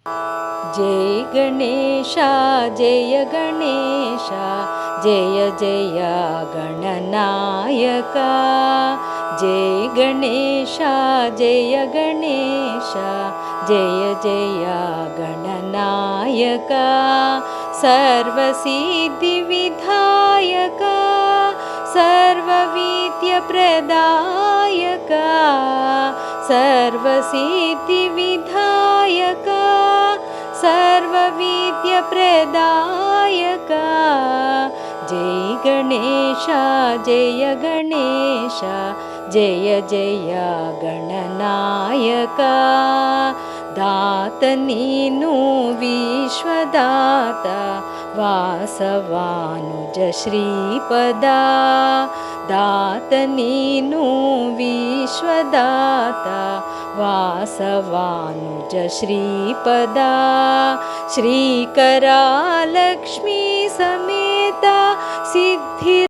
जय गणेश जय गणेश जय जय गणनायक जय गणेश जय गणेश जय जय गणनायक सर्वसिद्धिविधायक सर्वविद्याप्रदायक सर्वसिद्धिविधायक सर्वविद्याप्रदायक जय गणेश जय गणेश जय जय गणनायक दात नीनु विश्वदात वासवानुज श्रीपदा दात नीनु विश्वदात वासवानुज श्रीपदा श्रीकरा लक्ष्मी समेता सिद्धि